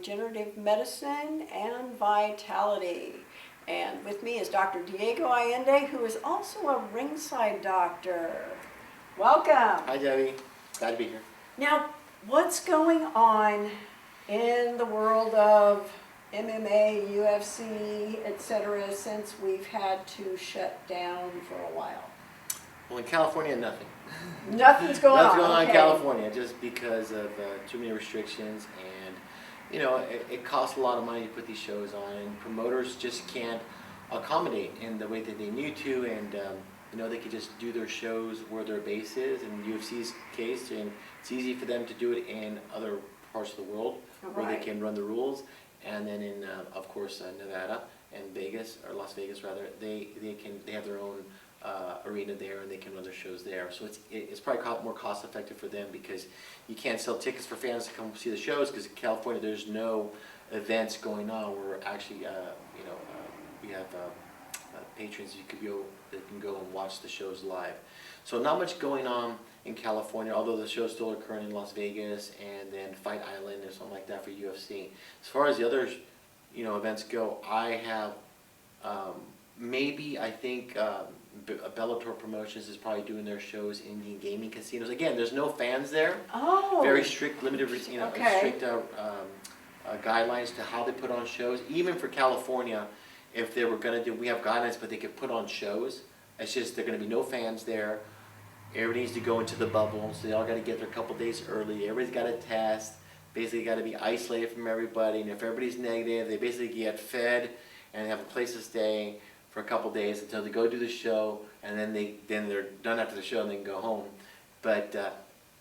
regenerative medicine and vitality. And with me is Dr. Diego Allende, who is also a Ringside doctor. Welcome. Hi, Debbie. Glad to be here. Now, what's going on in the world of MMA, UFC, etc., since we've had to shut down for a while? Well, in California, nothing. Nothing's going on. Nothing's going on okay. in California just because of too many restrictions, and you know it costs a lot of money to put these shows on, and promoters just can't accommodate in the way that they need to, and you know, they could just do their shows where their base is. In UFC's case, and it's easy for them to do it in other parts of the world where they can run the rules, and then in of course Nevada and Vegas, or Las Vegas rather, they have their own arena there, and they can run their shows there. So it's probably more cost effective for them, because you can't sell tickets for fans to come see the shows, because in California there's no events going on. We're actually we have patrons that can go and watch the shows live. So not much going on in California, although the show's still occurring in Las Vegas and then Fight Island or something like that for UFC. As far as the other events go, I have I think Bellator Promotions is probably doing their shows in the gaming casinos. Again, there's no fans there. Oh. Very strict, limited, strict guidelines to how they put on shows. Even for California, if they were going to do, we have guidelines, but they could put on shows. It's just there are going to be no fans there. Everybody needs to go into the bubble, so they all got to get there a couple days early. Everybody's got to test. Basically, got to be isolated from everybody. And if everybody's negative, they basically get fed and have a place to stay for a couple days until they go do the show, and then they're done after the show and they can go home. But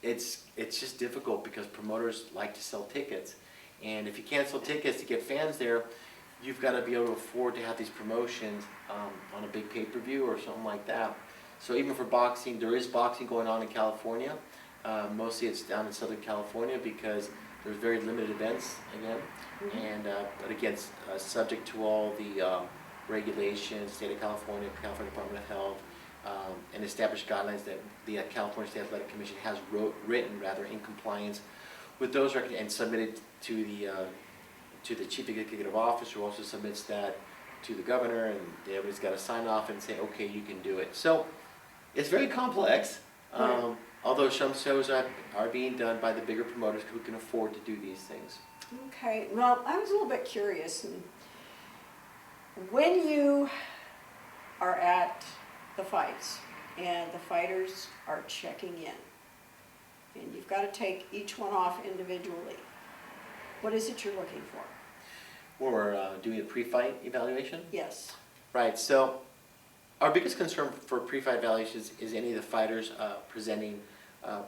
it's just difficult because promoters like to sell tickets, and if you can't sell tickets to get fans there, you've got to be able to afford to have these promotions on a big pay-per-view or something like that. So even for boxing, there is boxing going on in California. Mostly it's down in Southern California because there's very limited events again, and but again, subject to all the regulations, state of California, California Department of Health, and established guidelines that the California State Athletic Commission has written in compliance with those and submitted to the chief executive officer, who also submits that to the governor, and everybody's got to sign off and say, okay, you can do it. So it's very complex, although some shows are being done by the bigger promoters who can afford to do these things. Okay, well, I was a little bit curious. When you are at the fights and the fighters are checking in, and you've got to take each one off individually, what is it you're looking for? When we're doing a pre-fight evaluation? Yes. Right, so our biggest concern for pre-fight evaluations is any of the fighters presenting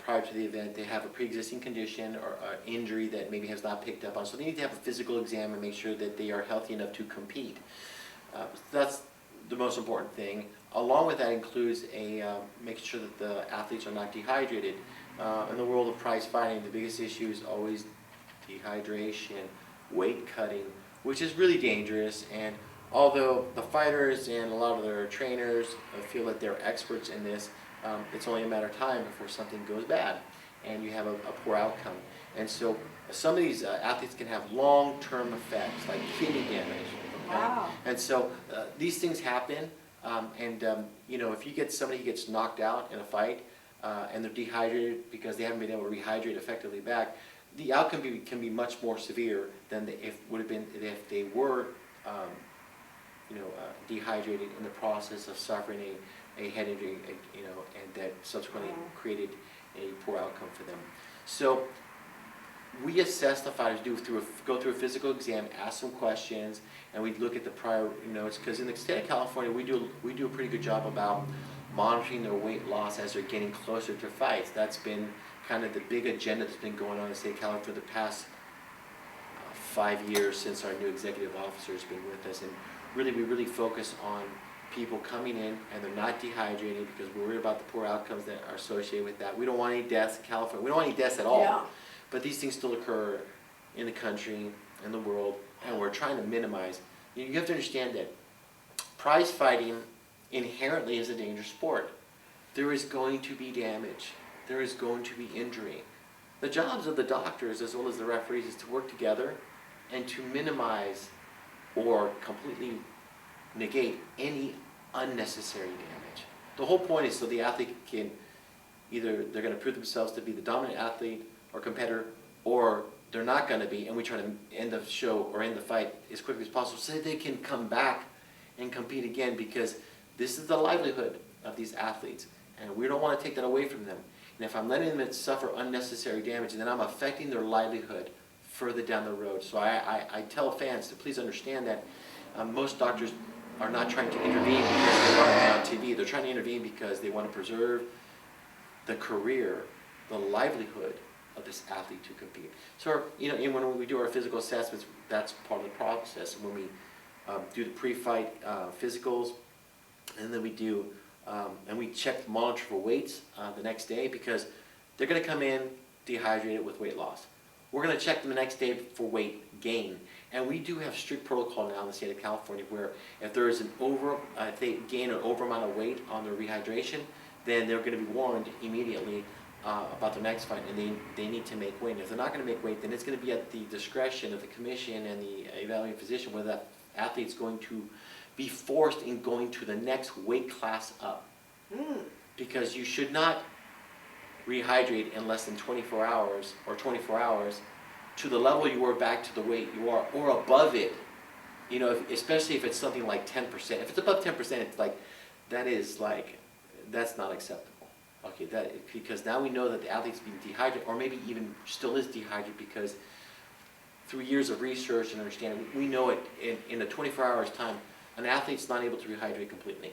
prior to the event. They have a pre-existing condition or injury that maybe has not picked up on, so they need to have a physical exam and make sure that they are healthy enough to compete. That's the most important thing. Along with that includes making sure that the athletes are not dehydrated. In the world of prize fighting, the biggest issue is always dehydration, weight cutting, which is really dangerous. And although the fighters and a lot of their trainers feel that they're experts in this, it's only a matter of time before something goes bad and you have a poor outcome. And so some of these athletes can have long-term effects, like kidney damage. Okay? Wow. And so these things happen, if you get somebody who gets knocked out in a fight and they're dehydrated because they haven't been able to rehydrate effectively back, the outcome can be much more severe than would have been if they were dehydrated in the process of suffering a head injury, and that subsequently created a poor outcome for them. So we assess the fighters, go through a physical exam, ask some questions, and we look at the prior notes, because in the state of California we do a pretty good job about monitoring their weight loss as they're getting closer to fights. That's been kind of the big agenda that's been going on in the state of California for the past 5 years since our new executive officer has been with us, and we really focus on people coming in and they're not dehydrated, because we're worried about the poor outcomes that are associated with that. We don't want any deaths in California. We don't want any deaths at all. Yeah. But these things still occur in the country, in the world, and we're trying to minimize. You have to understand that prize fighting inherently is a dangerous sport. There is going to be damage. There is going to be injury. The jobs of the doctors as well as the referees is to work together and to minimize or completely negate any unnecessary damage. The whole point is so the athlete can either they're going to prove themselves to be the dominant athlete or competitor, or they're not going to be, and we try to end the show or end the fight as quickly as possible so they can come back and compete again, because this is the livelihood of these athletes, and we don't want to take that away from them. And if I'm letting them suffer unnecessary damage, then I'm affecting their livelihood further down the road. So I tell fans to please understand that most doctors are not trying to intervene because they want to be on TV. They're trying to intervene because they want to preserve the career, the livelihood of this athlete to compete. So, when we do our physical assessments, that's part of the process. When we do the pre-fight physicals, and then we do, and we check, monitor for weights the next day, because they're going to come in dehydrated with weight loss. We're going to check them the next day for weight gain. And we do have strict protocol now in the state of California where if there is if they gain an over amount of weight on their rehydration, then they're going to be warned immediately about their next fight, and they need to make weight. And if they're not going to make weight, then it's going to be at the discretion of the commission and the evaluating physician whether that athlete's going to be forced in going to the next weight class up. Because you should not rehydrate in less than 24 hours or 24 hours to the level you were back to the weight you are or above it. Especially if it's something like 10%. If it's above 10%, it's like, that's not acceptable. Okay, because now we know that the athlete's being dehydrated, or maybe even still is dehydrated, because through years of research and understanding, we know it in a 24 hours time, an athlete's not able to rehydrate completely.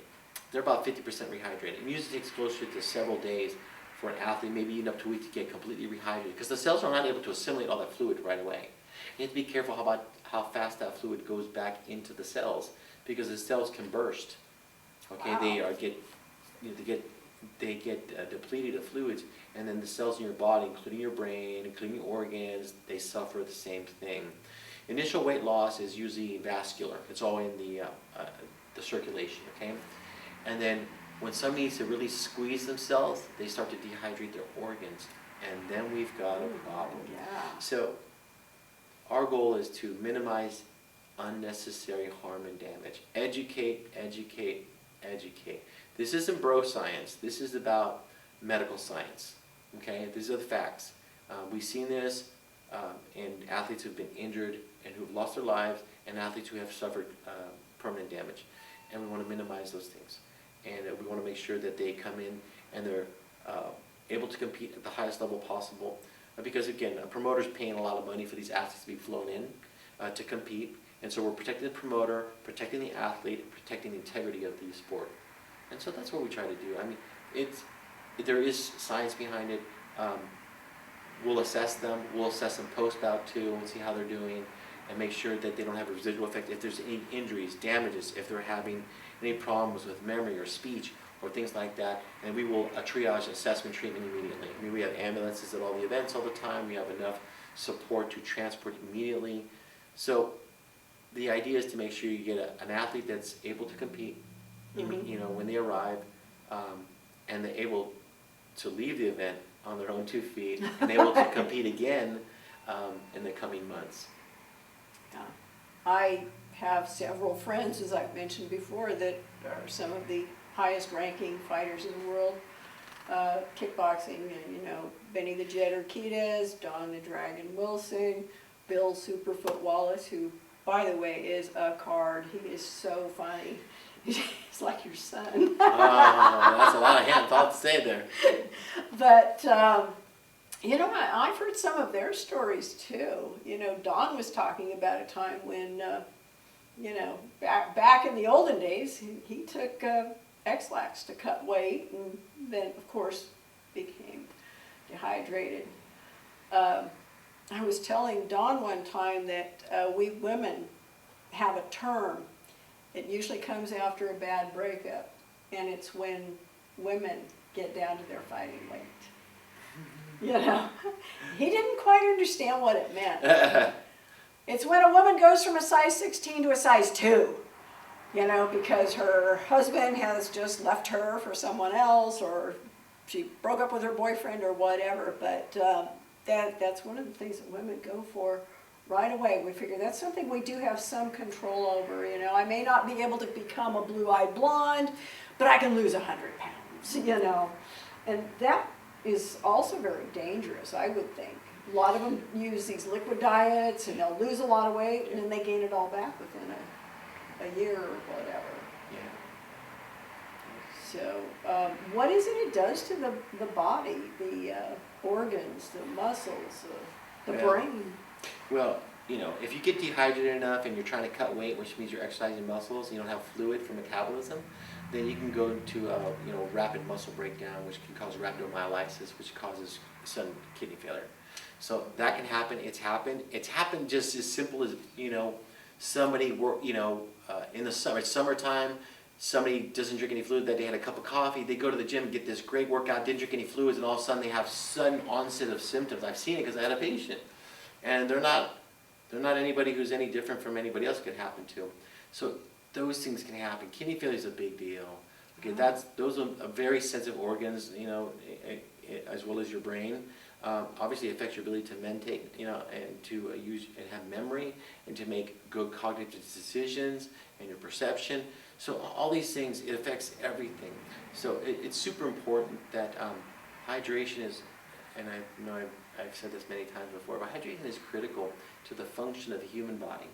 They're about 50% rehydrated. It usually takes closer to several days for an athlete, maybe even up to a week, to get completely rehydrated, because the cells are not able to assimilate all that fluid right away. You have to be careful how fast that fluid goes back into the cells, because the cells can burst. Okay, Wow. They get depleted of fluids, and then the cells in your body, including your brain, including your organs, they suffer the same thing. Initial weight loss is usually vascular. It's all in the circulation. Okay, and then when somebody needs to really squeeze themselves, they start to dehydrate their organs, and then we've got a problem. Yeah. So our goal is to minimize unnecessary harm and damage. Educate, educate, educate. This isn't bro science. This is about medical science. Okay, these are the facts. We've seen this in athletes who've been injured and who've lost their lives, and athletes who have suffered permanent damage. And we want to minimize those things. And we want to make sure that they come in and they're able to compete at the highest level possible. Because again, a promoter's paying a lot of money for these athletes to be flown in to compete. And so we're protecting the promoter, protecting the athlete, protecting the integrity of the sport. And so that's what we try to do. I mean, there is science behind it. We'll assess them. We'll assess them post-bout too, and see how they're doing, and make sure that they don't have a residual effect. If there's any injuries, damages, if they're having any problems with memory or speech or things like that, and we will triage assessment treatment immediately. I mean, we have ambulances at all the events all the time. We have enough support to transport immediately. So the idea is to make sure you get an athlete that's able to compete, when they arrive, and they're able to leave the event on their own 2 feet and able to compete again in the coming months. Yeah. I have several friends, as I've mentioned before, that are some of the highest ranking fighters in the world. Kickboxing, Benny the Jet Urquidez, Don the Dragon Wilson, Bill Superfoot Wallace, who, by the way, is a card. He is so funny. He's like your son. Oh, that's a lot of hand thought to say there. But, I've heard some of their stories too. Don was talking about a time when, back in the olden days, he took X-Lax to cut weight, and then, of course, became dehydrated. I was telling Don one time that we women have a term. It usually comes after a bad breakup, and it's when women get down to their fighting weight. He didn't quite understand what it meant. It's when a woman goes from a size 16 to a size 2, because her husband has just left her for someone else, or she broke up with her boyfriend or whatever. But that's one of the things that women go for right away. We figure that's something we do have some control over. You know, I may not be able to become a blue-eyed blonde, but I can lose 100 pounds, you know. And that is also very dangerous, I would think. A lot of them use these liquid diets, and they'll lose a lot of weight, and then they gain it all back within a year or whatever. So, what is it does to the body, the organs, the muscles, the brain? Well, you know, if you get dehydrated enough and you're trying to cut weight, which means you're exercising muscles, you don't have fluid for metabolism, then you can go to you know, rapid muscle breakdown, which can cause rhabdomyolysis, which causes sudden kidney failure. So that can happen. It's happened. It's happened just as simple as, you know, somebody you know, in the summer, it's summertime. Somebody doesn't drink any fluid that day, had a cup of coffee, they go to the gym, get this great workout, didn't drink any fluids, and all of a sudden they have sudden onset of symptoms. I've seen it because I had a patient. And they're not anybody who's any different from anybody else could happen to. So those things can happen. Kidney failure is a big deal. Okay, those are very sensitive organs, you know, as well as your brain. Obviously it affects your ability to meditate, you know, and to use and have memory, and to make good cognitive decisions, and your perception. So all these things, it affects everything. So it's super important that hydration is, and I know I've said this many times before, but hydration is critical to the function of the human body.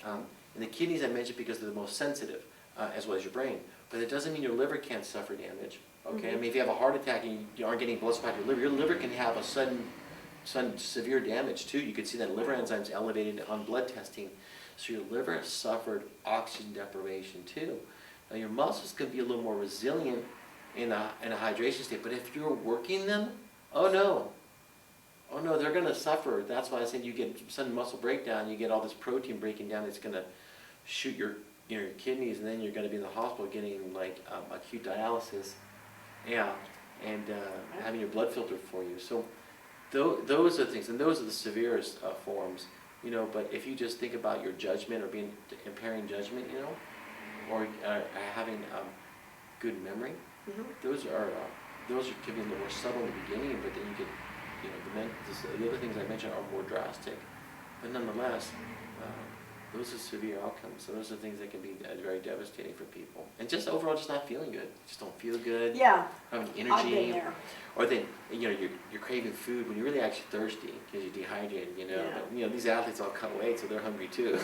And the kidneys I mentioned because they're the most sensitive, as well as your brain. But it doesn't mean your liver can't suffer damage. Okay, I mean, if you have a heart attack and you aren't getting blood supply to your liver can have a sudden severe damage too. You could see that liver enzymes elevated on blood testing. So your liver suffered oxygen deprivation too. Now your muscles can be a little more resilient in a hydration state, but if you're working them, oh no, they're going to suffer. That's why I said you get sudden muscle breakdown, you get all this protein breaking down, it's going to shoot your kidneys, and then you're going to be in the hospital getting like acute dialysis, yeah, and having your blood filtered for you. So those are things, and those are the severest forms. You know, but if you just think about your judgment or impairing judgment, you know, or having good memory, those can be a little more subtle in the beginning, but then you get, you know, the other things I mentioned are more drastic, but nonetheless, those are severe outcomes. So those are things that can be very devastating for people, and just overall, just not feeling good. Just don't feel good. Yeah, having energy. I've been there. Or then, you know, you're craving food when you're really actually thirsty because you're dehydrated, you know. Yeah. But, you know, these athletes all cut weight, so they're hungry too.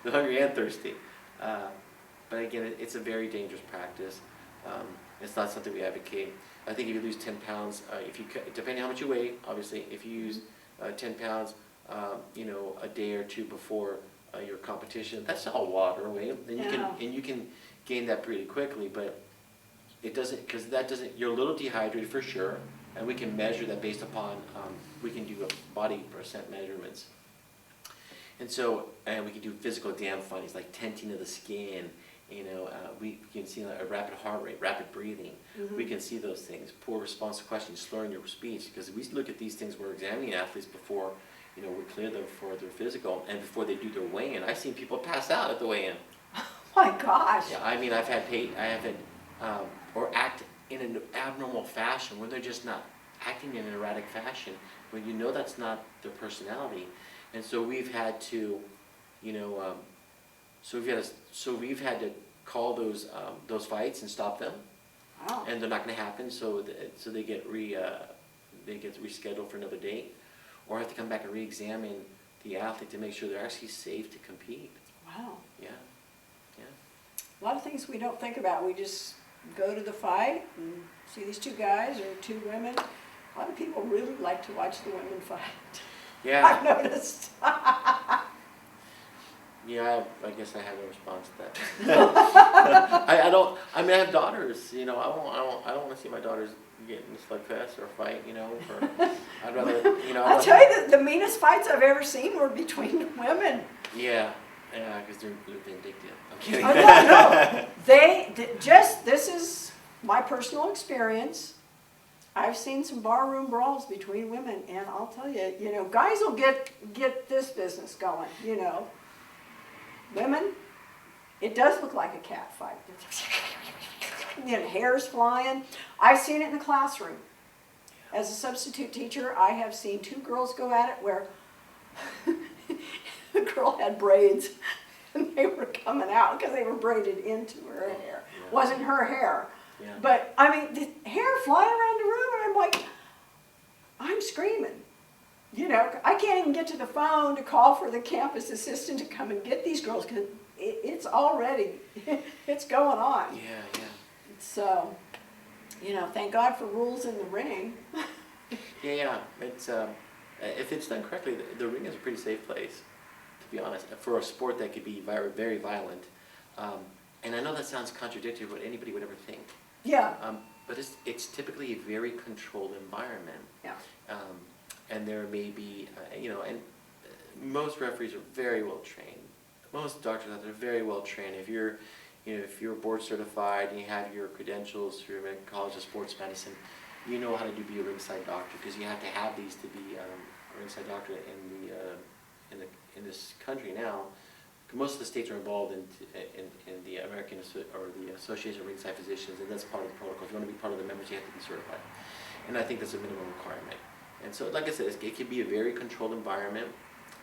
They're hungry and thirsty. But again, it's a very dangerous practice. It's not something we advocate. I think if you lose 10 pounds, depending on how much you weigh, obviously, if you use 10 pounds, you know, a day or two before your competition, that's all water weight, and you can gain that pretty quickly. But it doesn't, because you're a little dehydrated for sure, and we can measure that based upon, we can do body percent measurements. And so, and we can do physical exam findings like tenting of the skin, you know, we can see a rapid heart rate, rapid breathing. We can see those things, poor response to questions, slurring your speech, because we look at these things, we're examining athletes before, you know, we clear them for their physical, and before they do their weigh-in. I've seen people pass out at the weigh-in. Oh my gosh. Yeah, I mean, or act in an abnormal fashion where they're just not acting in an erratic fashion, when you know that's not their personality. And so we've had to, you know, we've had to call those fights and stop them. Wow. And they're not going to happen. So they get rescheduled for another date, or have to come back and re-examine the athlete to make sure they're actually safe to compete. Wow. Yeah. A lot of things we don't think about. We just go to the fight and see these two guys or two women. A lot of people really like to watch the women fight. Yeah. I've noticed. Yeah, I guess I have a response to that. I mean, I have daughters, you know, I don't want to see my daughters get in a slugfest or a fight, you know, I'd rather, you know. I'll tell you, the meanest fights I've ever seen were between women. Yeah, because they're vindictive. I'm kidding. No. This is my personal experience. I've seen some barroom brawls between women, and I'll tell you, you know, guys will get this business going, you know. Women, it does look like a cat fight. You know, hair's flying. I've seen it in the classroom. As a substitute teacher, I have seen two girls go at it where the girl had braids and they were coming out because they were braided into her hair. Yeah. Wasn't her hair. Yeah. But, I mean, the hair flying around the room, and I'm like, I'm screaming. You know, I can't even get to the phone to call for the campus assistant to come and get these girls because it's already, it's going on. Yeah, yeah. So, you know, thank God for rules in the ring. Yeah. It's if it's done correctly, the ring is a pretty safe place, to be honest, for a sport that could be very, very violent. And I know that sounds contradictory to what anybody would ever think. Yeah. But it's typically a very controlled environment. Yeah. And there may be, you know, and most referees are very well trained. Most doctors out there are very well trained. If you're, you know, if you're board certified and you have your credentials through American College of Sports Medicine, you know how to be a ringside doctor because you have to have these to be a ringside doctor in this country now. Most of the states are involved in the American or the Association of Ringside Physicians, and that's part of the protocol. If you want to be part of the members, you have to be certified, and I think that's a minimum requirement. And so, like I said, it can be a very controlled environment,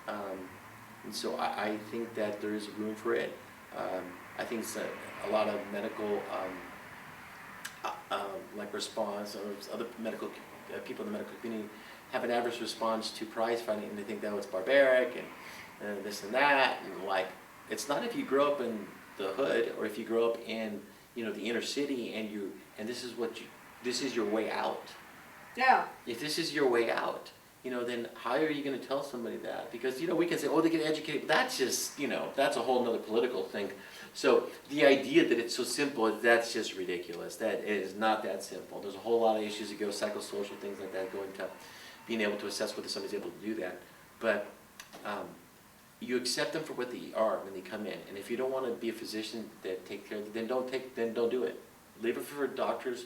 and so I think that there is room for it. I think a lot of medical like response or other medical people in the medical community have an adverse response to prize fighting, and they think that it's barbaric and this and that, and like it's not if you grow up in the hood or if you grow up in, you know, the inner city and this is your way out. Yeah. If this is your way out, you know, then how are you going to tell somebody that? Because, you know, we can say, oh, they get educated, but that's just, you know, that's a whole nother political thing. So the idea that it's so simple, that's just ridiculous. That is not that simple. There's a whole lot of issues that go, psychosocial things like that, go into being able to assess whether somebody's able to do that. But you accept them for what they are when they come in. And if you don't want to be a physician that take care of them, then don't do it. Leave it for doctors,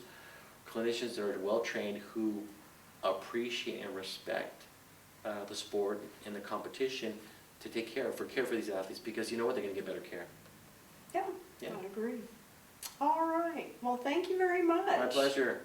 clinicians that are well trained who appreciate and respect the sport and the competition to care for these athletes, because you know what, they're going to get better care. Yeah, I agree. All right. Well, thank you very much. My pleasure.